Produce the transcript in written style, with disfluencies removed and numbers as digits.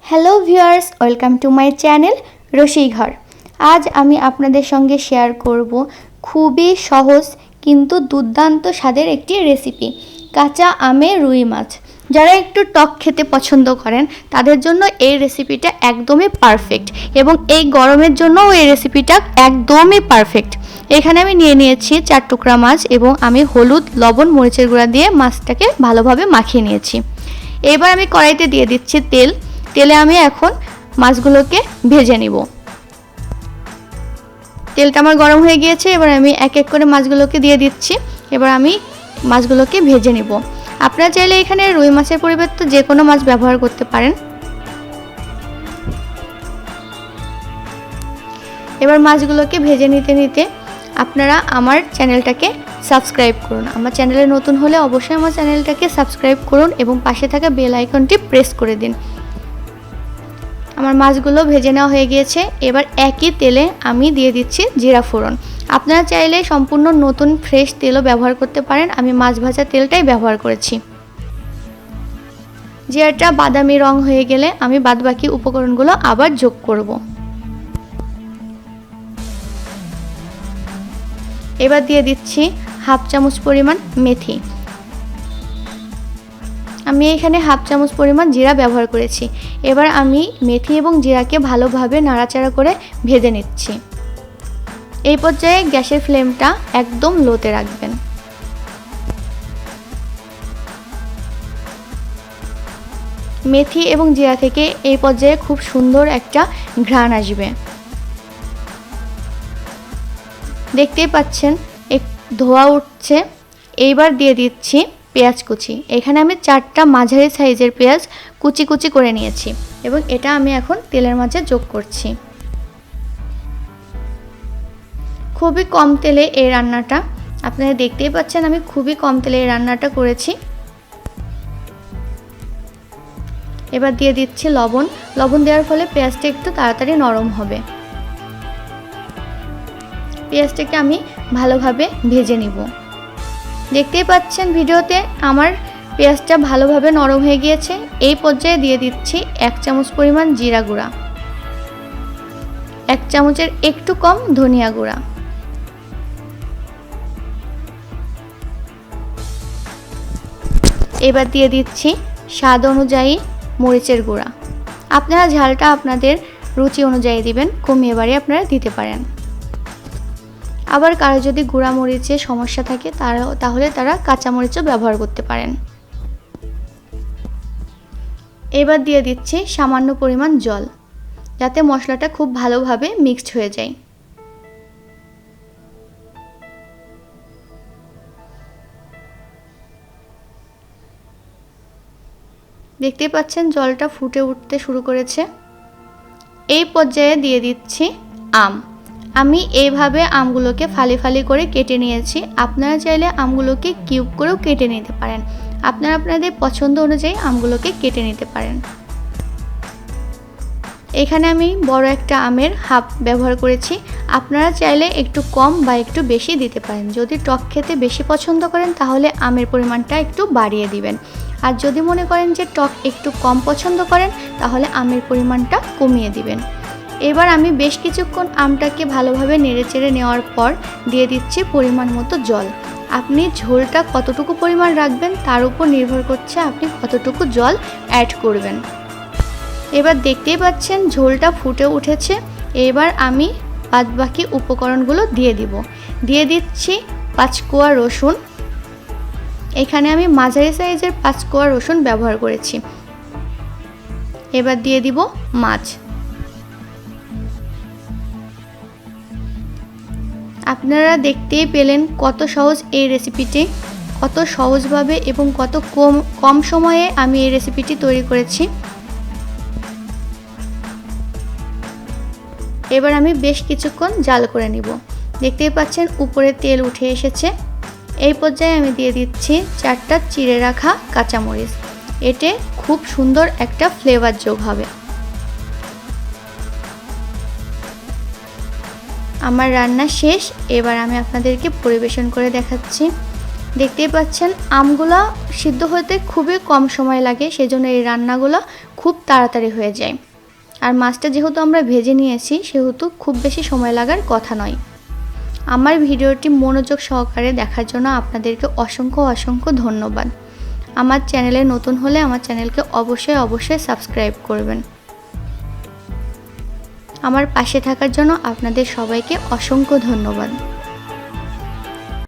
Hello viewers, welcome to my channel রসিক ঘর। আজ আমি আপনাদের সঙ্গে শেয়ার করব খুবই সহজ কিন্তু দুর্দান্ত স্বাদের একটি রেসিপি, কাঁচা আমের রুই মাছ। যারা একটু টক খেতে পছন্দ করেন তাদের জন্য এই রেসিপিটা একদমই পারফেক্ট, এবং এই গরমের জন্যও এই রেসিপিটা একদমই পারফেক্ট। এখানে আমি নিয়ে নিয়েছি 4 টুকরা মাছ, এবং আমি হলুদ, লবণ, মরিচের গুঁড়া দিয়ে মাছটাকে ভালোভাবে মাখিয়ে নিয়েছি। এবার আমি কড়াইতে দিয়ে দিচ্ছি তেলে আমি এখন মাছগুলোকে ভেজে নিব। তেলটা আমার গরম হয়ে গিয়েছে, এবার আমি এক এক করে মাছগুলোকে দিয়ে দিচ্ছি। এবার আমি মাছগুলোকে ভেজে নিব। আপনারা চাইলে এখানে রুই মাছের পরিবর্তে যে কোনো মাছ ব্যবহার করতে পারেন। এবার মাছগুলোকে ভেজে নিতে নিতে আপনারা আমার চ্যানেলটাকে সাবস্ক্রাইব করুন। আমার চ্যানেলে নতুন হলে অবশ্যই আমার চ্যানেলটাকে সাবস্ক্রাইব করুন এবং পাশে থাকা বেল আইকনটি প্রেস করে দিন। আমার মাছগুলো ভেজে নেওয়া হয়ে গিয়েছে। এবার একই তেলে আমি দিয়ে দিচ্ছি জিরা ফোড়ন। আপনারা চাইলে সম্পূর্ণ নতুন ফ্রেশ তেলও ব্যবহার করতে পারেন, আমি মাছ ভাজা তেলটাই ব্যবহার করেছি। জিরাটা বাদামি রং হয়ে গেলে আমি বাদবাকি উপকরণগুলো আবার যোগ করব। এবার দিয়ে দিচ্ছি হাফ চামচ পরিমাণ মেথি। আমি এখানে হাফ চামচ পরিমাণ জিরা ব্যবহার করেছি। এবার আমি মেথি এবং জিরাকে ভালোভাবে নাড়াচাড়া করে ভেজে নিচ্ছি। এই পর্যায়ে গ্যাসের ফ্লেমটা একদম লোতে রাখবেন। মেথি এবং জিরা থেকে এই পর্যায়ে খুব সুন্দর একটা ঘ্রাণ আসবে। দেখতেই পাচ্ছেন ধোঁয়া উঠছে। এইবার দিয়ে দিচ্ছি পেঁয়াজ কুচি। এখানে আমি 4টা মাঝারি সাইজের পেঁয়াজ কুচি কুচি করে নিয়েছি, এবং এটা আমি এখন তেলের মাঝে যোগ করছি। খুবই কম তেলে এই রান্নাটা, আপনারা দেখতেই পাচ্ছেন আমি খুবই কম তেলে এই রান্নাটা করেছি। এবার দিয়ে দিচ্ছি লবণ দেওয়ার ফলে পেঁয়াজটা একটু তাড়াতাড়ি নরম হবে। পেঁয়াজটাকে আমি ভালোভাবে ভেজে নিব। দেখতেই পাচ্ছেন ভিডিওতে আমার পেঁয়াজটা ভালোভাবে নরম হয়ে গিয়েছে। এই পর্যায়ে দিয়ে দিচ্ছি 1 চামচ পরিমাণ জিরা গুঁড়া, 1 চামচের একটু কম ধনিয়া গুঁড়া, এবার দিয়ে দিচ্ছি স্বাদ অনুযায়ী মরিচের গুঁড়া। আপনারা ঝালটা আপনাদের রুচি অনুযায়ী দিবেন, কমিয়ে বাড়িয়ে আপনারা দিতে পারেন। আবার কারো যদি গুঁড়া মরিচের সমস্যা থাকে তাহলে তারা কাঁচা মরিচও ব্যবহার করতে পারেন। এবার দিয়ে দিচ্ছি সামান্য পরিমাণ জল, যাতে মশলাটা খুব ভালোভাবে মিক্সড হয়ে যায়। দেখতেই পাচ্ছেন জলটা ফুটে উঠতে শুরু করেছে। এই পর্যায়ে দিয়ে দিচ্ছি আম। আমি এইভাবে আমগুলোকে ফালি ফালি করে কেটে নিয়েছি। আপনারা চাইলে আমগুলোকে কিউব করেও কেটে নিতে পারেন। আপনারা আপনাদের পছন্দ অনুযায়ী আমগুলোকে কেটে নিতে পারেন। এখানে আমি বড় একটা আমের হাফ ব্যবহার করেছি। আপনারা চাইলে একটু কম বা একটু বেশি দিতে পারেন। যদি টক খেতে বেশি পছন্দ করেন তাহলে আমের পরিমাণটা একটু বাড়িয়ে দিবেন, আর যদি মনে করেন যে টক একটু কম পছন্দ করেন তাহলে আমের পরিমাণটা কমিয়ে দিবেন। এবার আমি বেশ কিছুক্ষণ আমটাকে ভালোভাবে নেড়েচেড়ে নেওয়ার পর দিয়ে দিচ্ছি পরিমাণ মতো জল। আপনি ঝোলটা কতটুকু পরিমাণ রাখবেন তার উপর নির্ভর করছে আপনি কতটুকু জল অ্যাড করবেন। এবার দেখতেই পাচ্ছেন ঝোলটা ফুটে উঠেছে। এবার আমি বাদবাকি উপকরণগুলো দিয়ে দিচ্ছি 5 কোয়া রসুন। এখানে আমি মাঝারি সাইজের 5 কোয়া রসুন ব্যবহার করেছি। এবার দিয়ে দিব মাছ। আপনারা দেখতেই পেলেন কত সহজ এই রেসিপিটি, কত সহজভাবে এবং কত কম সময়ে আমি এই রেসিপিটি তৈরি করেছি। এবার আমি বেশ কিছুক্ষণ জাল করে নিব। দেখতেই পাচ্ছেন উপরে তেল উঠে এসেছে। এই পর্যায়ে আমি দিয়ে দিচ্ছি 4টা চিড়ে রাখা কাঁচামরিচ। এতে খুব সুন্দর একটা ফ্লেভার যোগ হবে। আমার রান্না শেষ। এবার আমি আপনাদেরকে পরিবেশন করে দেখাচ্ছি। দেখতেই পাচ্ছেন আমগুলো সিদ্ধ হতে খুবই কম সময় লাগে, সেজন্য এই রান্নাগুলো খুব তাড়াতাড়ি হয়ে যায়। আর মাছটা যেহেতু আমরা ভেজে নিয়েছি সেহেতু খুব বেশি সময় লাগার কথা নয়। আমার ভিডিওটি মনোযোগ সহকারে দেখার জন্য আপনাদেরকে অসংখ্য ধন্যবাদ। আমার চ্যানেলে নতুন হলে আমার চ্যানেলকে অবশ্যই সাবস্ক্রাইব করবেন। আমার পাশে থাকার জন্য আপনাদের সবাইকে অসংখ্য ধন্যবাদ।